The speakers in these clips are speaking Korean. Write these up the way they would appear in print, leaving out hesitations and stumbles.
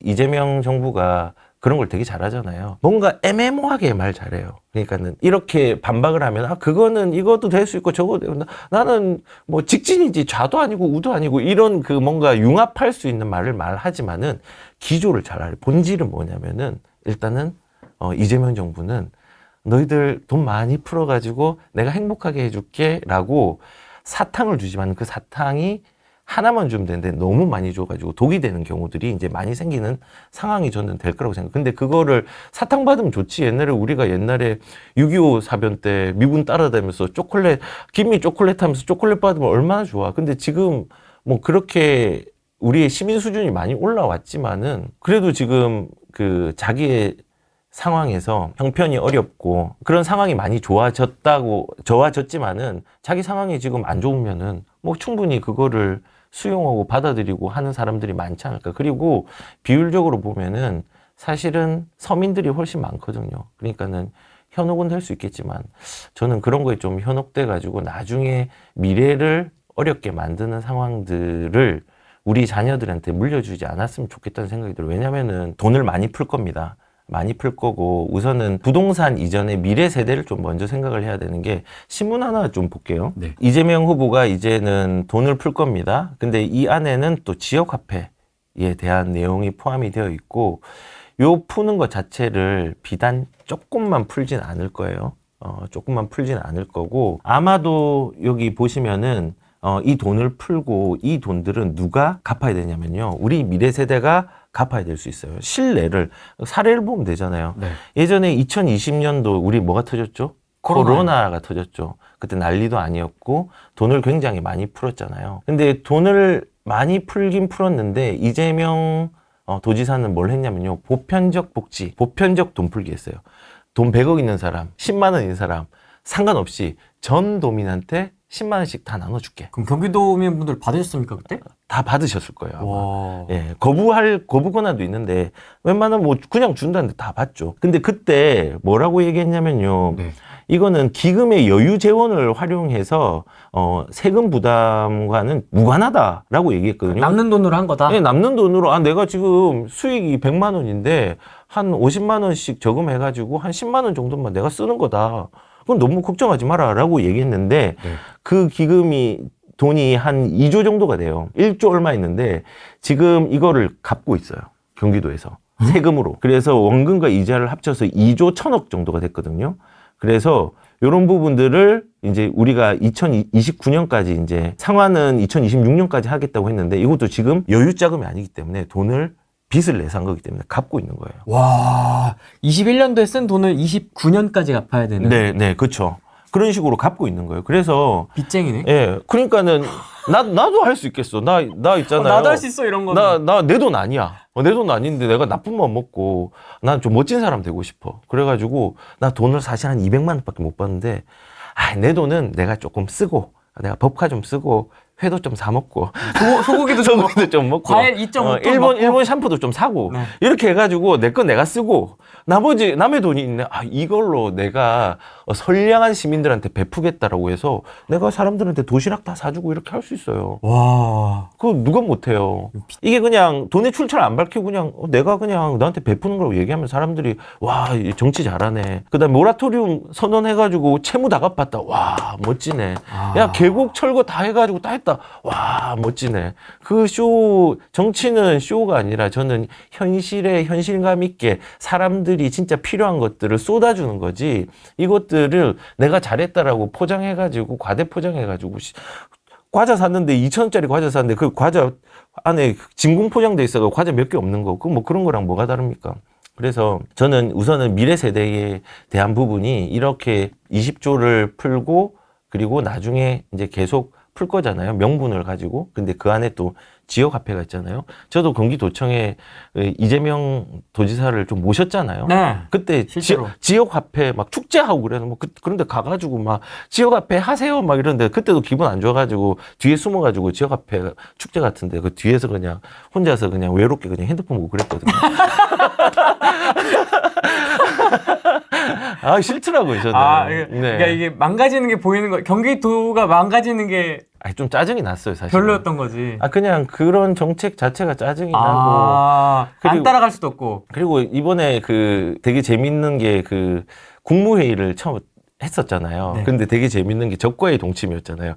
이재명 정부가 그런 걸 되게 잘하잖아요. 뭔가 애매모호하게 말 잘해요. 그러니까는 이렇게 반박을 하면 그거는 이것도 될 수 있고 저거 나는 뭐 직진이지 좌도 아니고 우도 아니고 이런 그 뭔가 융합할 수 있는 말을 말하지만은 기조를 잘 알아요. 본질은 뭐냐면은 일단은 이재명 정부는 너희들 돈 많이 풀어가지고 내가 행복하게 해줄게 라고 사탕을 주지만 그 사탕이 하나만 주면 되는데 너무 많이 줘가지고 독이 되는 경우들이 이제 많이 생기는 상황이 저는 될 거라고 생각해요. 근데 그거를 사탕 받으면 좋지. 우리가 옛날에 6.25 사변 때 미군 따라다니면서 김미 초콜릿 하면서 초콜릿 받으면 얼마나 좋아. 근데 지금 뭐 그렇게 우리의 시민 수준이 많이 올라왔지만은 그래도 지금 그 자기의 상황에서 형편이 어렵고 그런 상황이 많이 좋아졌지만은 자기 상황이 지금 안 좋으면은 뭐 충분히 그거를 수용하고 받아들이고 하는 사람들이 많지 않을까. 그리고 비율적으로 보면은 사실은 서민들이 훨씬 많거든요. 그러니까는 현혹은 될 수 있겠지만 저는 그런 거에 좀 현혹돼 가지고 나중에 미래를 어렵게 만드는 상황들을 우리 자녀들한테 물려주지 않았으면 좋겠다는 생각이 들어요. 왜냐면은 돈을 많이 풀 겁니다. 많이 풀 거고 우선은 부동산 이전에 미래 세대를 좀 먼저 생각을 해야 되는 게 신문 하나 좀 볼게요. 네. 이재명 후보가 이제는 돈을 풀 겁니다. 근데 이 안에는 또 지역화폐에 대한 내용이 포함이 되어 있고 요 푸는 것 자체를 비단 조금만 풀진 않을 거예요. 조금만 풀진 않을 거고 아마도 여기 보시면은 이 돈을 풀고 이 돈들은 누가 갚아야 되냐면요. 우리 미래 세대가 갚아야 될 수 있어요. 사례를 보면 되잖아요. 네. 예전에 2020년도 우리 뭐가 터졌죠? 코로나가 터졌죠. 그때 난리도 아니었고 돈을 굉장히 많이 풀었잖아요. 근데 돈을 많이 풀긴 풀었는데 이재명 도지사는 뭘 했냐면요. 보편적 복지, 보편적 돈 풀기 했어요. 돈 100억 있는 사람, 10만 원 있는 사람 상관없이 전 도민한테 10만 원씩 다 나눠줄게. 그럼 경기도민분들 받으셨습니까 그때? 다 받으셨을 거예요. 아마. 와. 예, 거부 권한도 있는데 웬만하면 뭐 그냥 준다는데 다 받죠. 근데 그때 뭐라고 얘기했냐면요. 네. 이거는 기금의 여유 재원을 활용해서 세금 부담과는 무관하다라고 얘기했거든요. 남는 돈으로 한 거다? 네, 남는 돈으로 내가 지금 수익이 100만 원인데 한 50만 원씩 저금해가지고 한 10만 원 정도만 내가 쓰는 거다. 그건 너무 걱정하지 마라 라고 얘기했는데 네. 그 돈이 한 2조 정도가 돼요. 1조 얼마 있는데 지금 이거를 갚고 있어요. 경기도에서. 세금으로. 그래서 원금과 이자를 합쳐서 2조 1천억 정도가 됐거든요. 그래서 이런 부분들을 이제 우리가 2029년까지 이제 상환은 2026년까지 하겠다고 했는데 이것도 지금 여유 자금이 아니기 때문에 빚을 내서 한 거기 때문에 갚고 있는 거예요. 와, 21년도에 쓴 돈을 29년까지 갚아야 되는? 네, 그렇죠. 그런 식으로 갚고 있는 거예요. 그래서 빚쟁이네? 예, 그러니까는 나도 할 수 있겠어. 나 있잖아요. 나도 할 수 있어 이런 거는. 내 돈 아니야. 내 돈 아닌데 내가 나쁜 맘 먹고 난 좀 멋진 사람 되고 싶어. 그래가지고 나 돈을 사실 한 200만 원밖에 못 받는데 내 돈은 내가 조금 쓰고 내가 법카 좀 쓰고 회도 좀 사 먹고 소고기도 좀 먹고 과일 2.5톤 먹고 일본 샴푸도 좀 사고 네. 이렇게 해가지고 내 건 내가 쓰고 남의 돈이 있네. 이걸로 내가 선량한 시민들한테 베푸겠다라고 해서 내가 사람들한테 도시락 다 사주고 이렇게 할 수 있어요. 와. 그거 누가 못해요. 이게 그냥 돈의 출처를 안 밝히고 그냥 내가 그냥 너한테 베푸는 거라고 얘기하면 사람들이 와, 정치 잘하네. 그다음에 모라토리움 선언해가지고 채무 다 갚았다. 와, 멋지네. 야, 계곡 철거 다 해가지고 다 했다. 와, 멋지네. 정치는 쇼가 아니라 저는 현실에 현실감 있게 사람들이 진짜 필요한 것들을 쏟아주는 거지. 이것들을 내가 잘했다라고 포장해가지고 과대 포장해가지고 과자 샀는데 2,000원짜리 과자 샀는데 그 과자 안에 진공 포장돼 있어서 과자 몇 개 없는 거. 뭐 그런 거랑 뭐가 다릅니까? 그래서 저는 우선은 미래 세대에 대한 부분이 이렇게 20조를 풀고 그리고 나중에 이제 계속 풀 거잖아요. 명분을 가지고. 근데 그 안에 또 지역화폐가 있잖아요. 저도 경기도청에 이재명 도지사를 좀 모셨잖아요. 네. 그때 실제로. 지역화폐 막 축제하고 그래서 뭐 그런데 가가지고 막 지역화폐 하세요 막 이런데 그때도 기분 안 좋아가지고 뒤에 숨어가지고 지역화폐 축제 같은데 그 뒤에서 그냥 혼자서 그냥 외롭게 그냥 핸드폰 보고 그랬거든요. 아, 싫더라고요, 저는. 그러니까 이게 망가지는 게 보이는 거, 경기도가 망가지는 게 아니, 좀 짜증이 났어요, 사실. 별로였던 거지. 그냥 그런 정책 자체가 짜증이 나고. 안 그리고- 따라갈 수도 없고. 그리고 이번에 되게 재밌는 게 국무회의를 처음 했었잖아요. 네. 근데 되게 재밌는 게 적과의 동침이었잖아요.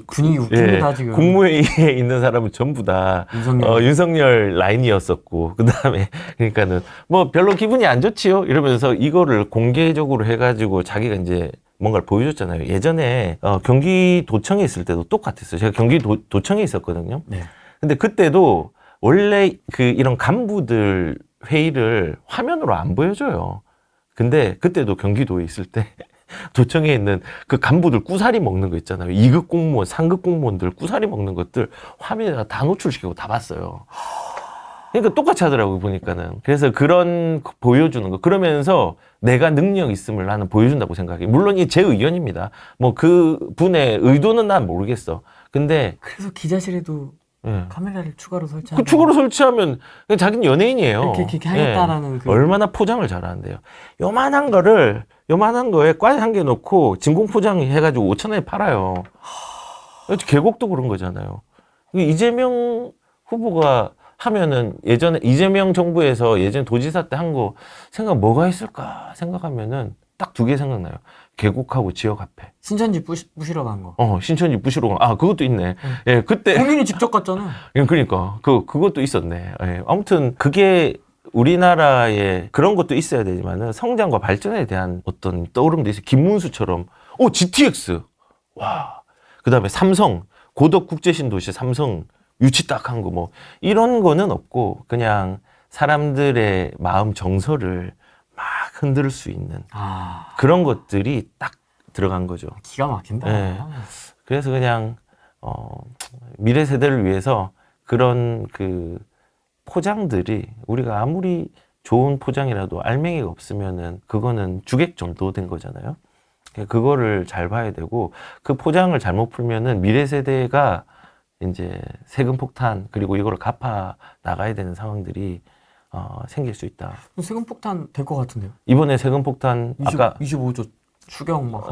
분위기 웃깁니다, 예, 지금. 국무회의에 있는 사람은 전부 다 윤석열. 윤석열 라인이었었고, 그 다음에 그러니까는 뭐 별로 기분이 안 좋지요 이러면서 이거를 공개적으로 해가지고 자기가 이제 뭔가를 보여줬잖아요. 예전에 경기도청에 있을 때도 똑같았어요. 제가 경기도청에 있었거든요. 네. 근데 그때도 원래 이런 간부들 회의를 화면으로 안 보여줘요. 근데 그때도 경기도에 있을 때 도청에 있는 그 간부들 꾸사리 먹는 거 있잖아요. 2급 공무원, 3급 공무원들 꾸사리 먹는 것들 화면에다 다 노출시키고 다 봤어요. 그러니까 똑같이 하더라고요, 보니까는. 그래서 그런 보여주는 거. 그러면서 내가 능력 있음을 나는 보여준다고 생각해. 물론 이 제 의견입니다. 뭐 그 분의 의도는 난 모르겠어. 근데 그래서 기자실에도 예. 카메라를 추가로 설치하고. 그 추가로 설치하면 그냥 자기는 연예인이에요. 이렇게 하겠다라는 그. 얼마나 포장을 잘하는데요. 요만한 거에 과일 한 개 넣고 진공 포장해가지고 5,000원에 팔아요. 계곡도 그런 거잖아요. 이재명 후보가 하면은 예전에 이재명 정부에서 예전 도지사 때 한 거 생각 뭐가 있을까 생각하면은 딱 두 개 생각나요. 계곡하고 지역 화폐. 신천지 부시러 간 거. 신천지 부시러 간. 그것도 있네. 예, 그때. 본인이 직접 갔잖아. 그러니까 그것도 있었네. 예, 아무튼 그게 우리나라에 그런 것도 있어야 되지만은 성장과 발전에 대한 어떤 떠오름도 있어요. 김문수처럼 GTX. 와. 그다음에 삼성 고덕 국제신도시 삼성 유치 딱 한 거 뭐 이런 거는 없고 그냥 사람들의 마음 정서를 막 흔들 수 있는 그런 것들이 딱 들어간 거죠. 기가 막힌다. 네. 그래서 그냥 미래 세대를 위해서 그런 포장들이 우리가 아무리 좋은 포장이라도 알맹이가 없으면은 그거는 주객 정도 된 거잖아요. 그거를 잘 봐야 되고 그 포장을 잘못 풀면은 미래 세대가 이제 세금 폭탄 그리고 이거를 갚아 나가야 되는 상황들이 생길 수 있다. 세금 폭탄 될 것 같은데요? 이번에 세금 폭탄 25조 추경 막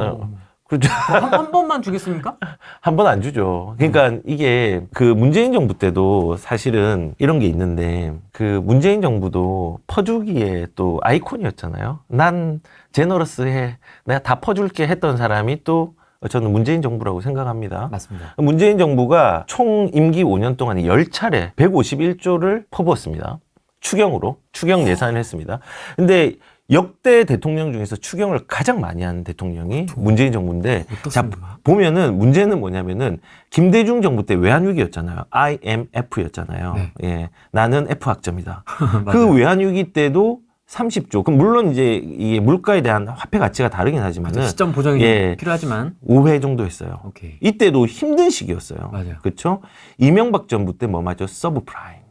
그렇죠. 한 번만 주겠습니까? 한 번 안 주죠. 그러니까 이게 문재인 정부 때도 사실은 이런 게 있는데 문재인 정부도 퍼주기에 또 아이콘이었잖아요. 난 제너러스해. 내가 다 퍼줄게 했던 사람이 또 저는 문재인 정부라고 생각합니다. 맞습니다. 문재인 정부가 총 임기 5년 동안에 10차례 151조를 퍼부었습니다. 추경 예산을 했습니다. 근데 역대 대통령 중에서 추경을 가장 많이 한 대통령이 문재인 정부인데, 자, 보면은 문제는 뭐냐면은 김대중 정부 때 외환위기였잖아요. IMF였잖아요. 네. 예, 나는 F학점이다. 그 외환위기 때도 30조. 그럼 물론 이제 이게 물가에 대한 화폐 가치가 다르긴 하지만은 시점 보정이 필요하지만 5회 정도 했어요. 오케이. 이때도 힘든 시기였어요. 맞아요. 그렇죠? 이명박 정부 때 뭐 맞죠? 서브프라임.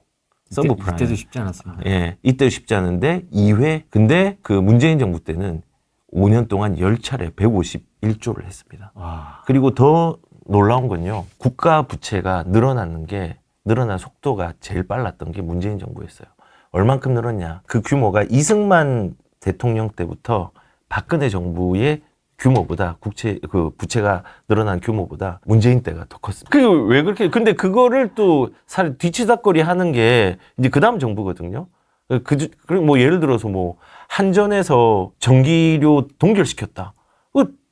이때도 쉽지 않았습니다. 예, 이때도 쉽지 않은데 2회. 근데 문재인 정부 때는 5년 동안 10차례 151조를 했습니다. 와. 그리고 더 놀라운 건요. 국가 부채가 늘어난 속도가 제일 빨랐던 게 문재인 정부였어요. 얼만큼 늘었냐? 그 규모가 이승만 대통령 때부터 박근혜 정부의 규모보다 부채가 늘어난 규모보다 문재인 때가 더 컸습니다. 왜 그렇게? 근데 그거를 또 뒤치다거리 하는 게 이제 그 다음 정부거든요. 뭐 예를 들어서 뭐 한전에서 전기료 동결시켰다.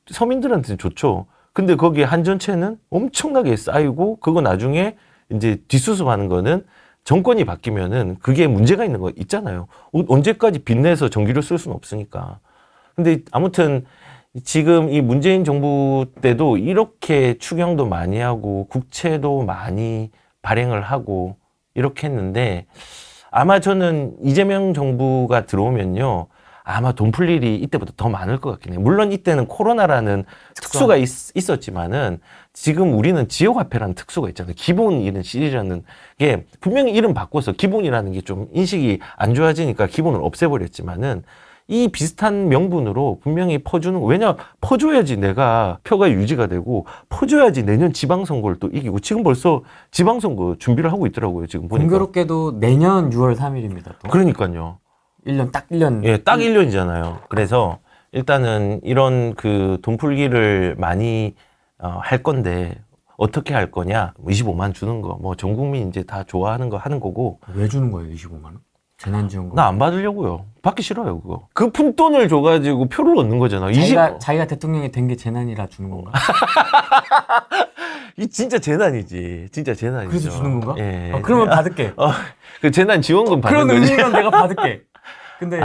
서민들한테는 좋죠. 근데 거기에 한전채는 엄청나게 쌓이고 그거 나중에 이제 뒷수습하는 거는 정권이 바뀌면은 그게 문제가 있는 거 있잖아요. 언제까지 빚내서 전기료 쓸 수는 없으니까. 근데 아무튼 지금 이 문재인 정부 때도 이렇게 추경도 많이 하고 국채도 많이 발행을 하고 이렇게 했는데 아마 저는 이재명 정부가 들어오면요. 아마 돈 풀 일이 이때보다 더 많을 것 같긴 해요. 물론 이때는 코로나라는 특수가 있었지만은 지금 우리는 지역화폐라는 특수가 있잖아요. 기본이라는 시리라는 게 분명히 이름 바꿔서 기본이라는 게 좀 인식이 안 좋아지니까 기본을 없애버렸지만은 이 비슷한 명분으로 분명히 왜냐, 퍼줘야지 내가 표가 유지가 되고, 퍼줘야지 내년 지방선거를 또 이기고, 지금 벌써 지방선거 준비를 하고 있더라고요, 지금 보니까. 공교롭게도 내년 6월 3일입니다. 또. 그러니까요. 1년, 딱 1년. 예, 딱 1년이잖아요. 그래서 일단은 이런 그 돈풀기를 많이 할 건데 어떻게 할 거냐? 25만 주는 거, 뭐 전 국민 이제 다 좋아하는 거 하는 거고. 왜 주는 거예요, 25만 원? 재난지원금. 나 안 받으려고요. 받기 싫어요, 그거. 그 푼돈을 줘가지고 표를 얻는 거잖아. 자기가 대통령이 된 게 재난이라 주는 건가? 이 진짜 재난이지. 진짜 재난이죠. 그래서 주는 건가? 예. 그러면 받을게. 그 재난 지원금 받는 그런 거지. 의미면 내가 받을게. 근데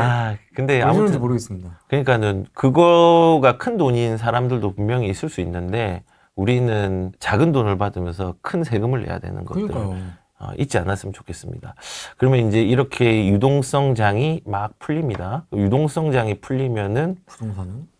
근데 왜 주는지 아무튼 모르겠습니다. 그러니까는 그거가 큰 돈인 사람들도 분명히 있을 수 있는데 우리는 작은 돈을 받으면서 큰 세금을 내야 되는 것들 그러니까요. 잊지 않았으면 좋겠습니다. 그러면 이제 이렇게 유동성장이 막 풀립니다. 유동성장이 풀리면은 부동산은?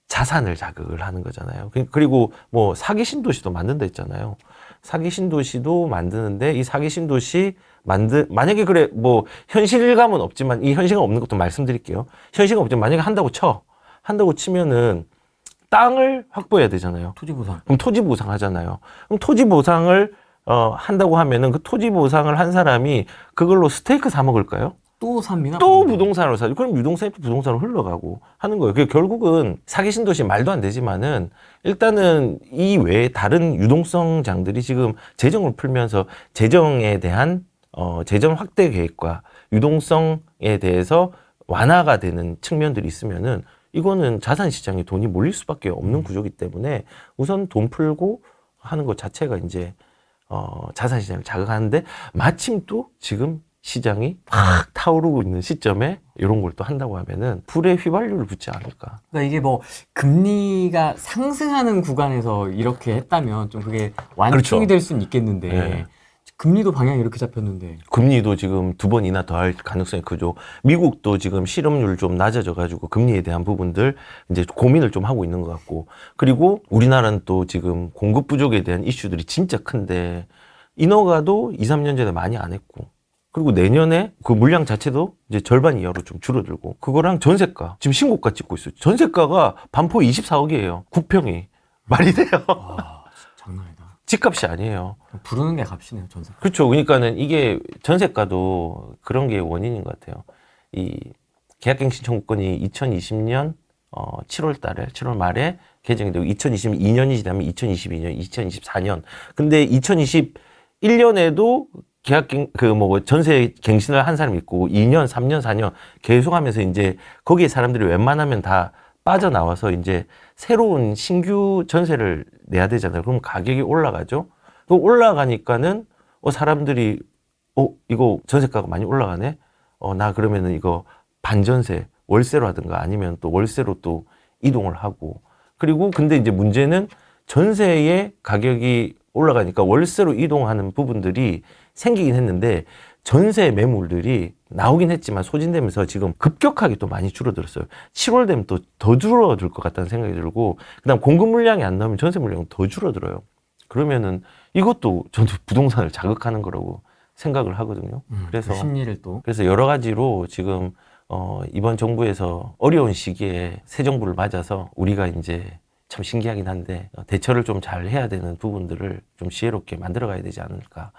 자산을 자극을 하는 거잖아요. 그리고 뭐 사기 신도시도 만든다 했잖아요. 사기 신도시도 만드는데 이 사기 신도시 만약에 그래 뭐 현실감은 없지만 이 현실감 없는 것도 말씀드릴게요. 현실감 없지만 만약에 한다고 치면은 땅을 확보해야 되잖아요. 토지 보상. 그럼 토지 보상 하잖아요. 그럼 토지 보상을 한다고 하면은 그 토지 보상을 한 사람이 그걸로 스테이크 사 먹을까요? 또 삽니다. 또 부동산으로 사죠. 그럼 유동성이 또 부동산으로 흘러가고 하는 거예요. 그게 결국은 사기 신도시 말도 안 되지만은 일단은 이 외에 다른 유동성장들이 지금 재정을 풀면서 재정에 대한 재정 확대 계획과 유동성에 대해서 완화가 되는 측면들이 있으면은 이거는 자산 시장에 돈이 몰릴 수밖에 없는 구조이기 때문에 우선 돈 풀고 하는 것 자체가 이제 자산 시장을 자극하는데 마침 또 지금 시장이 확 타오르고 있는 시점에 이런 걸 또 한다고 하면은 불에 휘발유를 붓지 않을까. 그러니까 이게 뭐 금리가 상승하는 구간에서 이렇게 했다면 좀 그게 완충이 그렇죠. 될 수는 있겠는데 네. 금리도 방향이 이렇게 잡혔는데 금리도 지금 2번이나 더 할 가능성이 크죠. 미국도 지금 실업률 좀 낮아져 가지고 금리에 대한 부분들 이제 고민을 좀 하고 있는 것 같고 그리고 우리나라는 또 지금 공급 부족에 대한 이슈들이 진짜 큰데 인허가도 2, 3년 전에 많이 안 했고 그리고 내년에 그 물량 자체도 이제 절반 이하로 좀 줄어들고 그거랑 전세가 지금 신고가 찍고 있어요. 전세가가 반포 24억이에요. 9평이. 말이 돼요. 와 장난 아니다. 집값이 아니에요. 부르는 게 값이네요 전세. 그렇죠. 그러니까는 이게 전세가도 그런 게 원인인 것 같아요. 이 계약갱신 청구권이 2020년 7월 달에 7월 말에 개정이 되고 2022년이 지나면 2022년, 2024년. 근데 2021년에도 전세 갱신을 한 사람이 있고 2년, 3년, 4년 계속 하면서 이제 거기에 사람들이 웬만하면 다 빠져나와서 이제 새로운 신규 전세를 내야 되잖아요. 그럼 가격이 올라가죠. 그 올라가니까는 사람들이 이거 전세가가 많이 올라가네. 나 그러면은 이거 반전세 월세로 하든가 아니면 또 월세로 또 이동을 하고 그리고 근데 이제 문제는 전세의 가격이 올라가니까 월세로 이동하는 부분들이 생기긴 했는데 전세 매물들이 나오긴 했지만 소진되면서 지금 급격하게 또 많이 줄어들었어요. 7월 되면 또 더 줄어들 것 같다는 생각이 들고 그다음 공급 물량이 안 나오면 전세 물량은 더 줄어들어요. 그러면은 이것도 저는 부동산을 자극하는 거라고 생각을 하거든요. 그래서 그 심리를 또 그래서 여러 가지로 지금 이번 정부에서 어려운 시기에 새 정부를 맞아서 우리가 이제 참 신기하긴 한데 대처를 좀 잘 해야 되는 부분들을 좀 지혜롭게 만들어 가야 되지 않을까